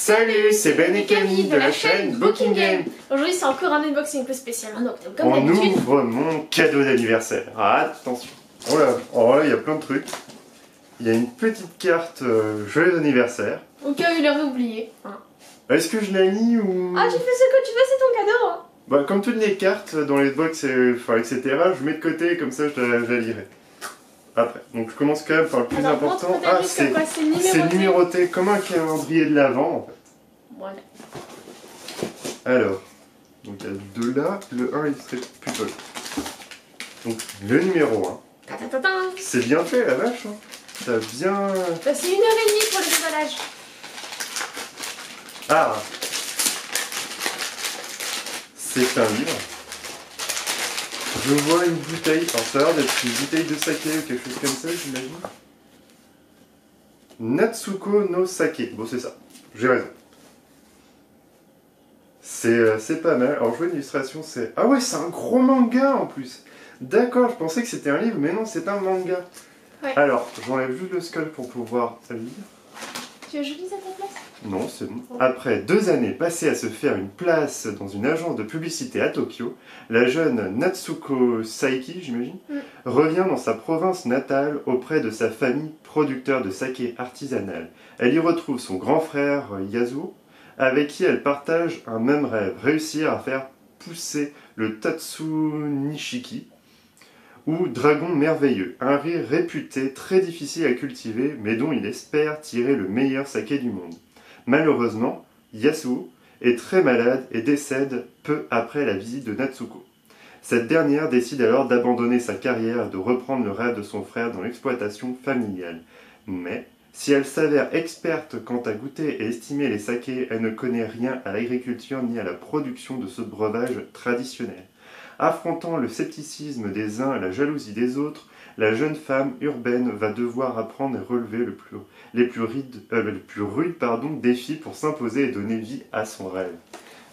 Salut, c'est Ben et Camille de la chaîne Booking Game. Aujourd'hui c'est encore un unboxing un peu spécial, un octobre comme On d'habitude. ouvre mon cadeau d'anniversaire. Attention. Oh là, il y a plein de trucs. Il y a une petite carte joyeux anniversaire. Au cas où il aurait oublié. Hein. Est-ce que je la lis ou... Ah, tu fais ce que tu veux, c'est ton cadeau. Hein. Bah, comme toutes les cartes dans les box, etc., je mets de côté, comme ça je la lirai. Après. Donc je commence quand même par le plus important. Ah, c'est numéroté. numéroté comme un calendrier de l'Avent en fait. Voilà. Alors, donc il y a deux là, le 1 il serait plutôt là. Donc le numéro 1. C'est bien fait la vache, hein. T'as bien... Bah, c'est 1h30 pour le déballage. Ah, c'est un livre. Je vois une bouteille, enfin ça a l'air d'être une bouteille de saké ou quelque chose comme ça, j'imagine. Natsuko no Sake, bon c'est ça, j'ai raison. C'est pas mal, alors je vois une illustration, c'est... Ah ouais, c'est un gros manga en plus. D'accord, je pensais que c'était un livre, mais non, c'est un manga. Ouais. Alors, j'enlève juste le skull pour pouvoir lire. Tu veux que je lise à ta place? Non, c'est bon. Après 2 années passées à se faire une place dans une agence de publicité à Tokyo, la jeune Natsuko Saiki, j'imagine, revient dans sa province natale auprès de sa famille producteur de saké artisanal. Elle y retrouve son grand frère Yasuo, avec qui elle partage un même rêve, réussir à faire pousser le Tatsunishiki, ou dragon merveilleux, un riz réputé très difficile à cultiver, mais dont il espère tirer le meilleur saké du monde. Malheureusement, Yasuo est très malade et décède peu après la visite de Natsuko. Cette dernière décide alors d'abandonner sa carrière et de reprendre le rêve de son frère dans l'exploitation familiale. Mais, si elle s'avère experte quant à goûter et estimer les sakés, elle ne connaît rien à l'agriculture ni à la production de ce breuvage traditionnel. Affrontant le scepticisme des uns et la jalousie des autres, la jeune femme urbaine va devoir apprendre et relever les plus rudes défis pour s'imposer et donner vie à son rêve.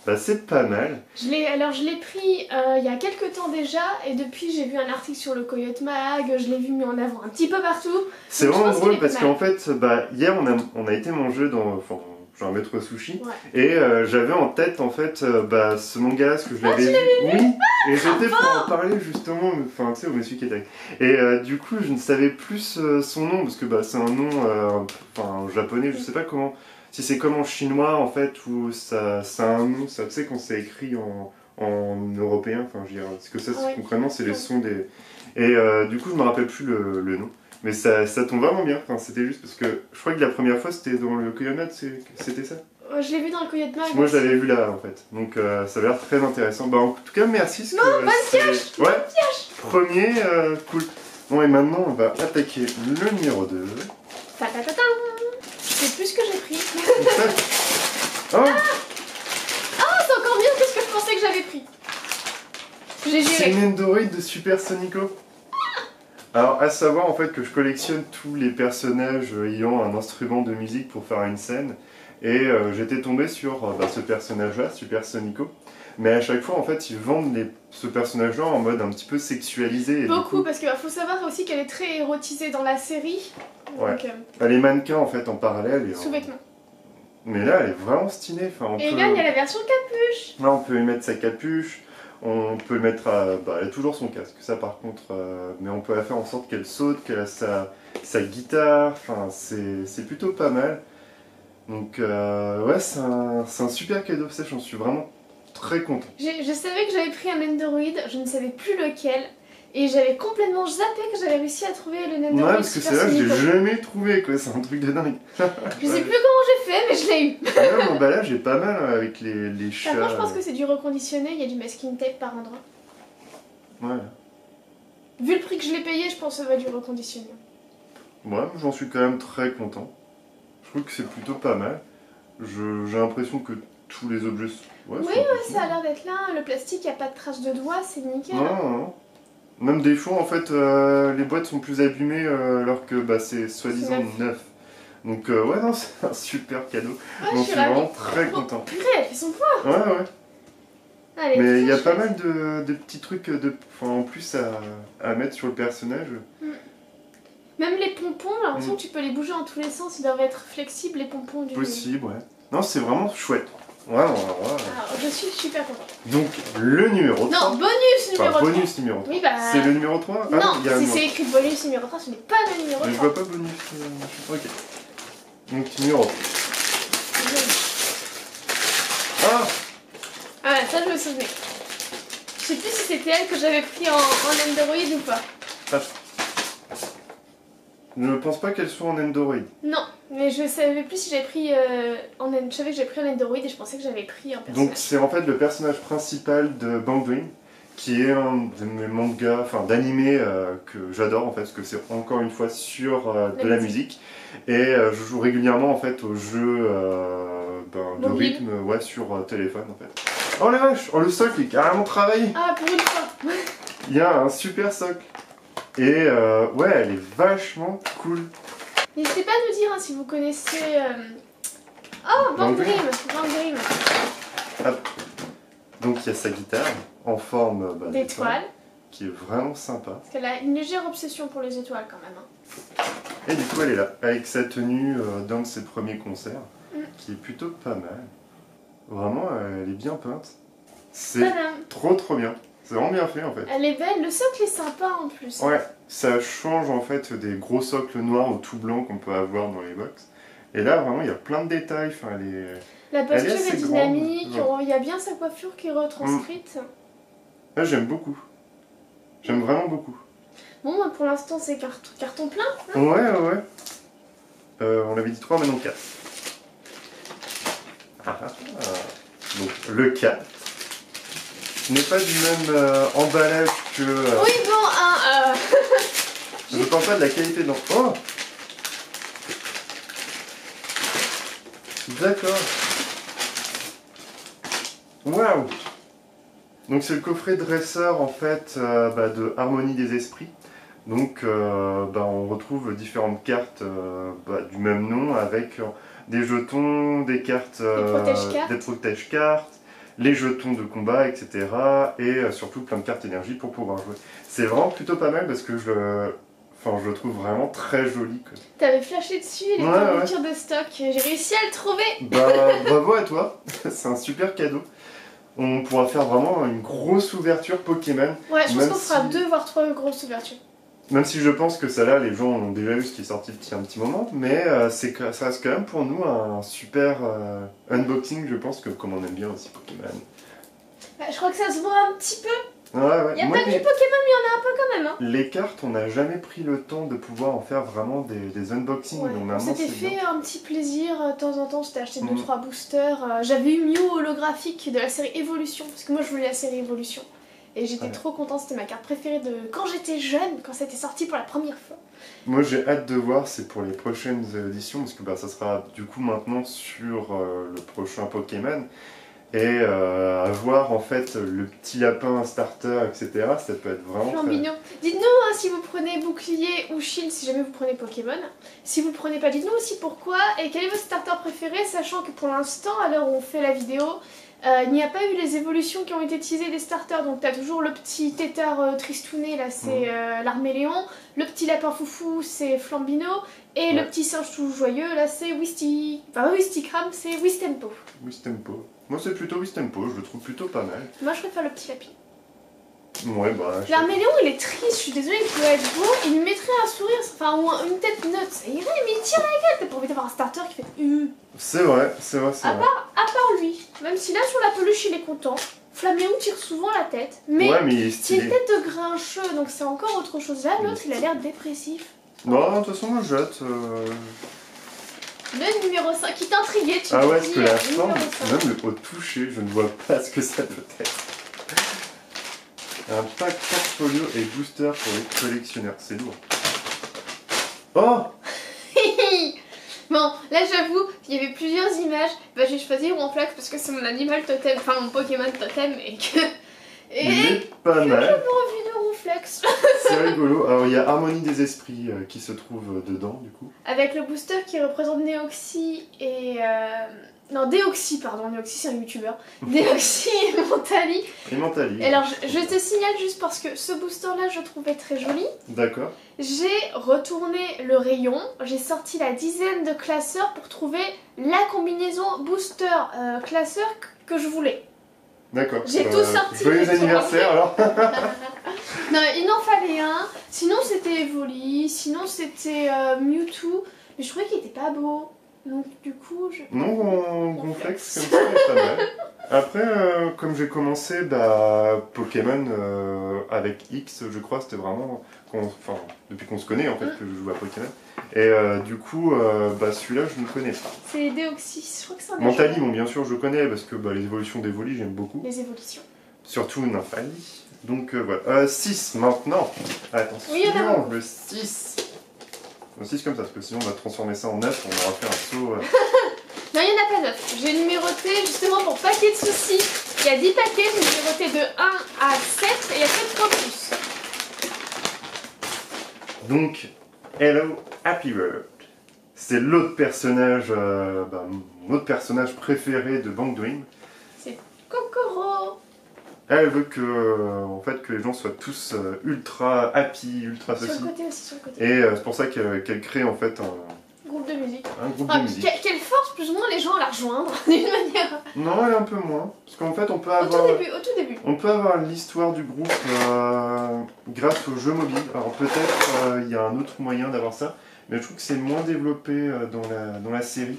Bah c'est pas mal. Je l'ai pris il y a quelques temps déjà, et depuis j'ai vu un article sur le Coyote Mag, je l'ai vu mis en avant un petit peu partout. C'est vraiment drôle parce qu'en fait, hier on a été manger dans... genre un maître sushi, ouais. Et j'avais en tête en fait ce manga là, parce que je l'avais vu. Oui, et j'étais pour en parler justement, enfin tu sais, au monsieur qui était. Et du coup je ne savais plus son nom, parce que c'est un nom japonais, je sais pas comment, si c'est comme en chinois en fait, ou ça a un nom, ça tu sais quand c'est écrit en européen, enfin je veux dire, parce que ça concrètement c'est les sons des... Et du coup je me rappelle plus le nom. Mais ça tombe vraiment bien, enfin, c'était juste parce que je crois que la première fois c'était dans le Coyote Mag, c'était ça? Je l'ai vu dans le Coyote Mag. Moi je l'avais vu là en fait, donc ça a l'air très intéressant. Bah en tout cas merci. Non, bonne pioche. Ouais, premier, cool. Bon et maintenant on va attaquer le numéro 2. C'est plus ce que j'ai pris. Oh, c'est encore mieux que ce que je pensais que j'avais pris. J'ai géré. C'est une Endoroid de Super Sonico. Alors, à savoir en fait que je collectionne tous les personnages ayant un instrument de musique pour faire une scène, et j'étais tombé sur ce personnage-là, Super Sonico, mais à chaque fois en fait ils vendent ce personnage-là en mode un petit peu sexualisé. Et beaucoup, parce qu'il faut savoir aussi qu'elle est très érotisée dans la série. Ouais. Donc, les mannequins en fait en parallèle. Sous-vêtements. Mais là elle est vraiment stylée. Et là il y a la version capuche. Là on peut y mettre sa capuche. On peut le mettre à... elle a toujours son casque, ça par contre, mais on peut la faire en sorte qu'elle saute, qu'elle a sa guitare, enfin c'est plutôt pas mal. Donc ouais, c'est un super cadeau, ça j'en suis vraiment très content. Je savais que j'avais pris un Nendoroid, je ne savais plus lequel, et j'avais complètement zappé que j'avais réussi à trouver le Nendoroid. Ouais, parce que c'est là que je l'ai jamais trouvé, quoi, c'est un truc de dingue. Je sais plus comment j'ai fait, mais je l'ai eu. Ouais, mon emballage est pas mal avec les chats. Par contre, je pense que c'est du reconditionné, il y a du masking tape par endroit. Ouais. Vu le prix que je l'ai payé, je pense que ça va être du reconditionné. Ouais, j'en suis quand même très content. Je trouve que c'est plutôt pas mal. J'ai l'impression que tous les objets... Ouais, ça a l'air d'être là. Le plastique, il n'y a pas de traces de doigts, c'est nickel. Non. Même des fois, en fait, les boîtes sont plus abîmées alors que c'est soi-disant neuf. Donc ouais, non, c'est un super cadeau. J'en suis vraiment très content. Purée, elle fait son poids. Ouais. Allez, mais il y a pas mal de petits trucs en plus à mettre sur le personnage. Même les pompons, j'ai l'impression que tu peux les bouger en tous les sens, ils doivent être flexibles les pompons du... Possible, ouais. Non, c'est vraiment chouette. Vraiment, Alors, je suis super contente. Donc, le numéro 3. Non, bonus numéro 3. Bonus numéro 3. Oui, bah... C'est le numéro 3 Non, il y a un si numéro c'est écrit bonus numéro 3, ce n'est pas le numéro 3. Mais je vois pas bonus. Ok. Donc, numéro 3. Ah Ah, ça, je me souvenais. Je sais plus si c'était elle que j'avais pris en Android ou pas. Je ne pense pas qu'elle soit en Android. Non, mais je savais plus si j'avais pris je savais que j'avais pris en Android et je pensais que j'avais pris un personnage. Donc c'est en fait le personnage principal de Bang Dream, qui est un de mes mangas, enfin d'animé que j'adore en fait, parce que c'est encore une fois sur de la musique. Et je joue régulièrement en fait aux jeux de rythme sur téléphone en fait. Oh la vache, oh le socle est carrément travaillé. Ah, pour une fois. Il y a un super socle. Et ouais, elle est vachement cool. N'hésitez pas à nous dire si vous connaissez... Oh, Bang Dream. Bang Dream. Donc il y a sa guitare en forme d'étoile, qui est vraiment sympa. Parce qu'elle a une légère obsession pour les étoiles quand même. Hein. Et du coup elle est là, avec sa tenue d'un de ses premiers concerts, qui est plutôt pas mal. Vraiment, elle est bien peinte. C'est trop bien. C'est vraiment bien fait en fait. Elle est belle, le socle est sympa en plus. Ouais, ça change en fait des gros socles noirs ou tout blancs qu'on peut avoir dans les box. Et là vraiment il y a plein de détails, enfin, la posture est dynamique, il y a bien sa coiffure qui est retranscrite. Là j'aime beaucoup. J'aime vraiment beaucoup. Bon, moi, pour l'instant c'est carton plein. Hein. Ouais. On avait dit 3, maintenant 4. Donc le 4. Ce n'est pas du même emballage que... Oui, bon, Je ne parle pas de la qualité de l'emballage. Oh, d'accord. Waouh. Donc c'est le coffret dresseur en fait de Harmonie des Esprits. Donc on retrouve différentes cartes du même nom avec des jetons, des cartes, des protège-cartes, les jetons de combat, etc. Et surtout plein de cartes énergie pour pouvoir jouer. C'est vraiment plutôt pas mal parce que je le trouve vraiment très joli. T'avais flashé dessus, il était en rupture de stock. J'ai réussi à le trouver. Bravo à toi, c'est un super cadeau. On pourra faire vraiment une grosse ouverture Pokémon. Ouais, je pense qu'on fera 2 voire 3 grosses ouvertures. Même si je pense que ça là, les gens ont déjà eu ce qui est sorti depuis un petit moment, mais ça reste quand même pour nous un super unboxing, je pense, comme on aime bien aussi Pokémon. Je crois que ça se voit un petit peu. Ouais. Il n'y a pas que du Pokémon, mais il y en a un peu quand même. Hein. Les cartes, on n'a jamais pris le temps de pouvoir en faire vraiment des unboxings. Ouais. On s'était fait un petit plaisir de temps en temps, c'était acheté 2-3 boosters. J'avais eu Mew holographique de la série Evolution, parce que moi je voulais la série Evolution. Et j'étais trop contente, c'était ma carte préférée de quand j'étais jeune, quand c'était sorti pour la première fois. Moi j'ai hâte de voir, c'est pour les prochaines éditions, parce que ça sera du coup maintenant sur le prochain Pokémon. Et avoir en fait le petit lapin starter, etc. Ça peut être vraiment Flambignon. Dites-nous si vous prenez bouclier ou shield si jamais vous prenez Pokémon. Si vous le prenez pas, dites-nous aussi pourquoi et quel est votre starter préféré, sachant que pour l'instant, à l'heure où on fait la vidéo, il n'y a pas eu les évolutions qui ont été teasées des starters. Donc t'as toujours le petit tétard tristouné, là c'est l'Arméléon. Le petit lapin foufou, c'est Flambino. Et le petit singe tout joyeux, là c'est Wistikram, c'est Wistempo. Wistempo. Moi c'est plutôt Wistempo, je le trouve plutôt pas mal. Moi je préfère le petit lapin. Ouais, L'Arméléon il est triste, je suis désolée, il peut être beau, il lui mettrait un sourire, enfin ou une tête neutre, ça irait, mais il tire la gueule, t'as pas envie d'avoir un starter qui fait C'est vrai. À part lui, même si là sur la peluche il est content, Flaméon tire souvent la tête, mais c'est une tête de grincheux, donc c'est encore autre chose. Là l'autre il a l'air dépressif. Non, de toute façon moi je jette. Le numéro 5 qui t'intriguait, tu Ah ouais, parce que la forme, même au toucher, je ne vois pas ce que ça peut être. Un pack portfolio et booster pour les collectionneurs, c'est lourd. Oh. Bon, là j'avoue qu'il y avait plusieurs images, j'ai choisi Ronflax parce que c'est mon animal totem, enfin mon Pokémon totem et que... Il est pas mal. J'avais envie de Ronflex. C'est rigolo. Alors il y a Harmonie des Esprits qui se trouve dedans du coup. Avec le booster qui représente Néoxy et Non, Deoxy, pardon. Deoxy, c'est un youtubeur. Deoxy et Mentali. Et Mentali. Alors, je te signale juste parce que ce booster-là, je trouvais très joli. D'accord. J'ai retourné le rayon. J'ai sorti la dizaine de classeurs pour trouver la combinaison booster classeur que je voulais. D'accord. J'ai tout sorti. Joyeux anniversaire alors. Non, il en fallait un. Sinon, c'était Evoli. Sinon, c'était Mewtwo. Mais je trouvais qu'il était pas beau. Donc, du coup, je. Non, Gonflex, comme ça, il est pas mal. Après, comme j'ai commencé Pokémon avec X, je crois, c'était vraiment. Enfin, depuis qu'on se connaît en fait, que je joue à Pokémon. Et du coup, celui-là, je ne connais pas. C'est Deoxys, je crois que c'est un Mentali, bon, bien sûr, je connais parce que les évolutions d'Evoli, j'aime beaucoup. Les évolutions. Surtout Nymphali. Donc voilà. 6 maintenant. Attention, oui, le 6. Le 6 comme ça, parce que sinon on va transformer ça en 9, on aura fait un saut. Non, il n'y en a pas 9. J'ai numéroté justement pour pas qu'il y ait de soucis. Il y a 10 paquets, j'ai numéroté de 1 à 7 et il y a 7 fois plus. Donc, Hello Happy World. C'est l'autre personnage, mon autre personnage préféré de Bang Dream. C'est Kokoro. Elle veut que les gens soient tous ultra happy, ultra ceci. Sur le côté aussi, sur le côté. Et c'est pour ça qu'elle crée en fait groupe de musique. Un groupe de musique. Quelle force plus ou moins les gens à la rejoindre d'une manière. Non, elle est un peu moins. Parce qu'en fait, on peut avoir. Au tout début. On peut avoir l'histoire du groupe grâce aux jeux mobiles. Alors peut-être il y a un autre moyen d'avoir ça, mais je trouve que c'est moins développé dans la série.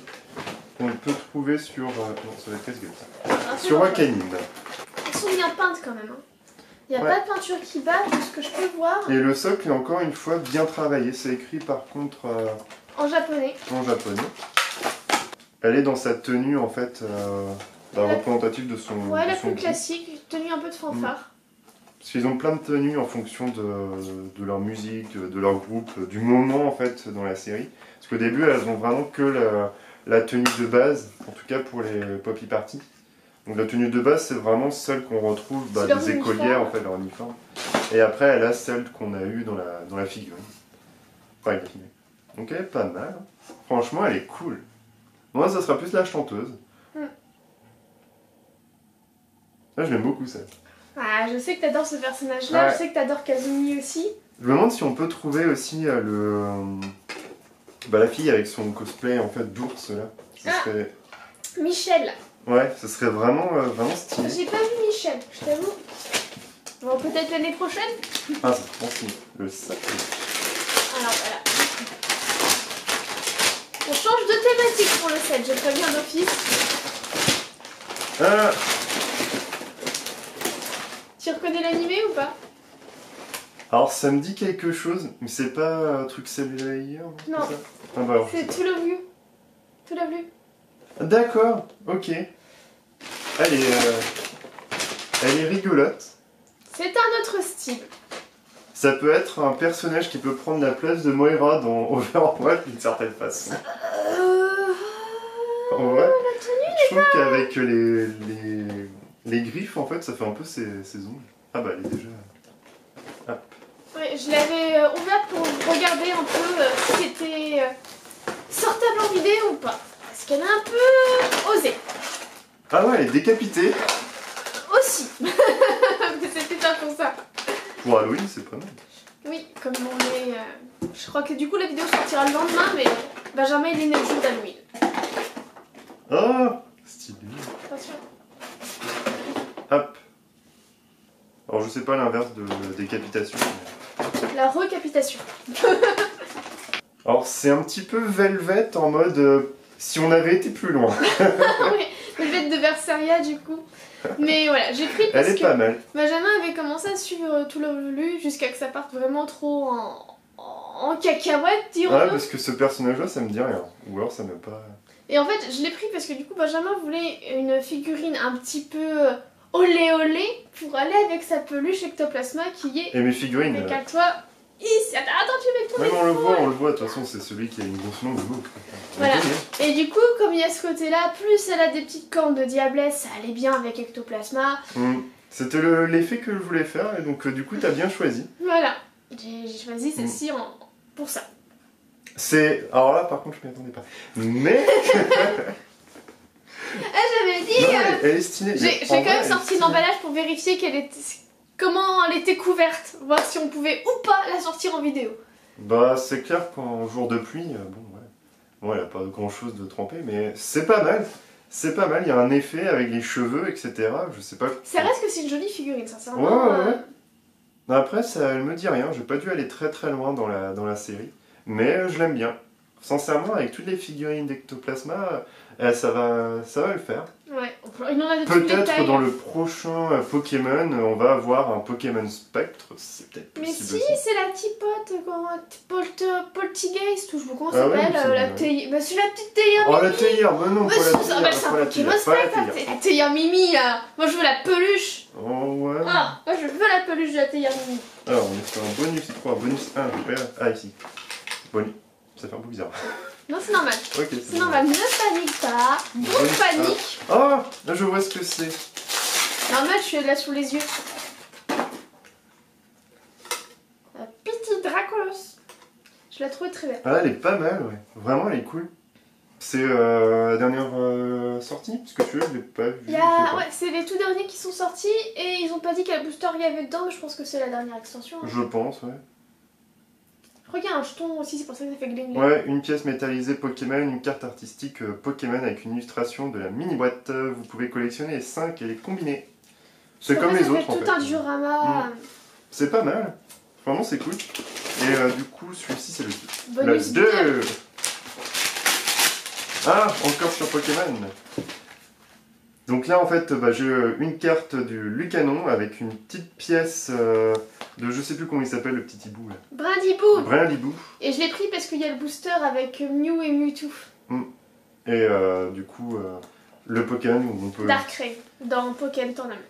On peut trouver sur. Non, ça va être casse-gueule ça. Sur Wakanim. Elles sont bien peintes quand même. Hein. Il n'y a pas de peinture qui bat, de ce que je peux voir. Et le socle est encore une fois bien travaillé. C'est écrit par contre. En japonais. En japonais. Elle est dans sa tenue en fait représentative de son. Ouais, la son plus groupe. classique, tenue un peu de fanfare. Parce qu'ils ont plein de tenues en fonction de leur musique, de leur groupe, du moment en fait dans la série. Parce qu'au début elles ont vraiment que la tenue de base, en tout cas pour les Poppy Party. Donc la tenue de base c'est vraiment celle qu'on retrouve des écolières en fait, leur uniforme. Et après elle a celle qu'on a eue dans la figurine. Enfin, la figurine. Donc elle est pas mal. Franchement elle est cool. Moi ça sera plus la chanteuse. Là je l'aime beaucoup ça. Ah, je sais que t'adores ce personnage-là, je sais que t'adores Kazumi aussi. Je me demande si on peut trouver aussi la fille avec son cosplay en fait d'ours là. Ça serait... Michel. Ouais, ce serait vraiment stylé. J'ai pas vu Michel, je t'avoue. Bon, peut-être l'année prochaine. Ah, c'est trop stylé. Le sac. Alors voilà. On change de thématique pour le set, je préviens d'office. Ah. Tu reconnais l'animé ou pas? Alors ça me dit quelque chose, mais c'est pas un truc cellulaire. Non, c'est To Love You. To Love You. D'accord, ok. Elle est rigolote. C'est un autre style. Ça peut être un personnage qui peut prendre la place de Moira dans Overwatch d'une certaine façon. En vrai, la tenue, je trouve qu'avec les griffes, en fait, ça fait un peu ses ongles. Ah bah elle est déjà... Hop. Ouais, je l'avais ouverte pour regarder un peu si c'était sortable en vidéo ou pas. Parce qu'elle est un peu osée. Ah ouais, elle est décapitée. Aussi. Mais c'était pas pour ça. Pour Halloween, c'est pas mal. Oui, comme on est... je crois que du coup la vidéo sortira le lendemain, mais Benjamin il est né le jour d'Halloween. Oh, stylé. Attention. Hop. Alors je sais pas l'inverse de décapitation. Mais... La recapitation. Alors c'est un petit peu Velvet en mode si on avait été plus loin. Oui, Velvet de Berseria du coup. Mais voilà, j'ai pris parce Elle est que pas mal. Benjamin avait commencé à suivre tout le lu jusqu'à que ça parte vraiment trop en cacahuète, dirons-nous. Ouais, parce que ce personnage-là, ça me dit rien. Ou alors ça m'a pas... Et en fait, je l'ai pris parce que du coup, Benjamin voulait une figurine un petit peu olé olé pour aller avec sa peluche ectoplasma qui est... Et mes figurines... Avec à toi... Ici, attends, tu es avec ton épaule. On le voit, de toute façon, c'est celui qui a une grosse langue de l'autre. Voilà. Et du coup, comme il y a ce côté-là, plus elle a des petites cornes de diablesse, ça allait bien avec ectoplasma. C'était l'effet que je voulais faire, et donc du coup, t'as bien choisi. Voilà. J'ai choisi celle-ci pour ça. Alors là, par contre, je m'y attendais pas. Mais... J'avais dit... Non, elle est stylée. J'ai quand même sorti l'emballage pour vérifier comment elle était couverte, voir si on pouvait ou pas la sortir en vidéo. Bah c'est clair qu'en jour de pluie, bon ouais. Bon, elle a pas grand chose de trempé, mais c'est pas mal. C'est pas mal, il y a un effet avec les cheveux, etc. Je sais pas. Ça reste que c'est une jolie figurine, sincèrement. Ouais. Après, ça, elle me dit rien, j'ai pas dû aller très très loin dans la série. Mais je l'aime bien. Sincèrement, avec toutes les figurines d'Ectoplasma, ça va le faire. Ouais, il en a de toutes les tailles. Peut-être dans le prochain Pokémon, on va avoir un Pokémon Spectre, c'est peut-être possible. Mais si, aussi. c'est la tipote, Poltergeist, ou je sais pas comment Ah ça ouais, s'appelle, la Théia. Bah, c'est la petite Théia Oh Mimi. la théière, mais non, Mais pas la ça théière, s'appelle ça pas la Pokémon théière, pas la Spectre, théière. c'est la Théia Mimi là. Moi je veux la peluche. Oh ouais. Ah, moi je veux la peluche de la Théia Mimi. Alors on est sur un bonus 3, bonus 1, ah ici. Bonus, ça fait un peu bizarre. Non, c'est normal. Ok, C'est normal, ne panique pas. Bon Bonus panique. Oh, là je vois ce que c'est. Normal, je suis là sous les yeux. La petite Dracolos. Je la trouvais très belle. Ah, elle est pas mal, ouais. Vraiment, elle est cool. C'est la dernière sortie, parce que celui-là, je l'ai pas vu. Ouais, c'est les tout derniers qui sont sortis et ils ont pas dit quel booster il y avait dedans, mais je pense que c'est la dernière extension. Hein. Je pense, ouais. Regarde un jeton aussi, c'est pour ça que ça fait gling gling. Ouais, une pièce métallisée Pokémon, une carte artistique Pokémon avec une illustration de la mini-boîte. Vous pouvez collectionner les 5 et les combiner. C'est comme les autres, en fait. Tout un diorama. C'est pas mal. Vraiment, c'est cool. Et du coup, celui-ci, c'est le Bonus 2. Ah, encore sur Pokémon. Donc là, en fait, j'ai une carte du Lucanon avec une petite pièce de je sais plus comment il s'appelle, le petit hibou. Là. Brindibou. Brindibou. Et je l'ai pris parce qu'il y a le booster avec Mew et Mewtwo. Et du coup, le Pokémon où on peut... Darkrai, dans Pokémon Tournament.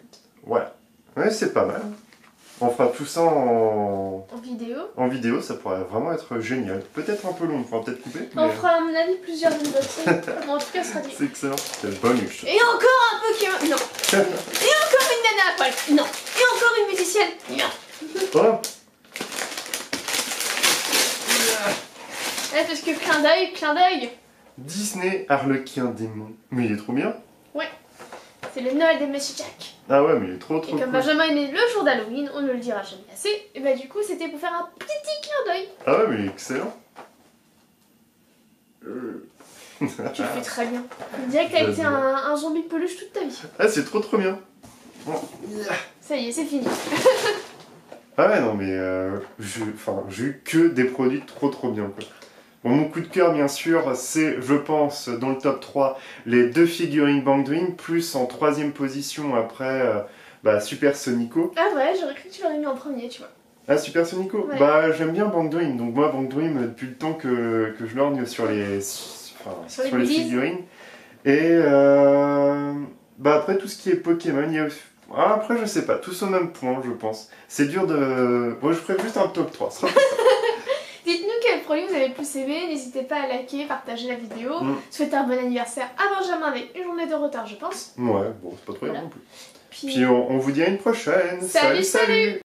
Voilà. Ouais, c'est pas mal. On fera tout ça en vidéo. En vidéo, ça pourrait vraiment être génial. Peut-être un peu long, on pourra peut-être couper. On fera à mon avis plusieurs unboxings. Bon, en tout cas, ce sera dit. C'est excellent. Quel bonus. Et encore un Pokémon. Non. Et encore une nana à poil. Non. Et encore une musicienne. Non. Oh. Parce que clin d'œil. Disney Harlequin démon. Mais il est trop bien. Ouais. C'est le Noël de Monsieur Jack. Ah ouais, mais il est trop Et comme cool. Benjamin est né le jour d'Halloween, on ne le dira jamais assez, et bah du coup c'était pour faire un petit clin d'œil. Ah ouais, mais il est excellent. Tu le fais très bien. On dirait que t'as été un zombie de peluche toute ta vie. Ah, c'est trop bien. Bon. Ça y est, c'est fini. Ah ouais, non, mais j'ai eu que des produits trop bien, quoi. Bon, mon coup de cœur, bien sûr, c'est, je pense, dans le top 3, les 2 figurines Bang Dream, plus en 3ème position après Super Sonico. Ah ouais, j'aurais cru que tu l'aurais mis en premier, tu vois. Ah, Super Sonico. Ouais. Bah, j'aime bien Bang Dream, donc moi, Bang Dream, depuis le temps que je lorgne sur les figurines. Et après, tout ce qui est Pokémon, il y a... Ah, après, je sais pas, tous au même point, je pense. C'est dur de... Moi, je ferais juste un top 3, ce sera plus ça. Dites-nous quel produit vous avez le plus aimé, n'hésitez pas à liker, partager la vidéo, souhaiter un bon anniversaire à Benjamin avec une journée de retard je pense. Ouais, bon, c'est pas trop grave non plus. Puis on vous dit à une prochaine. Salut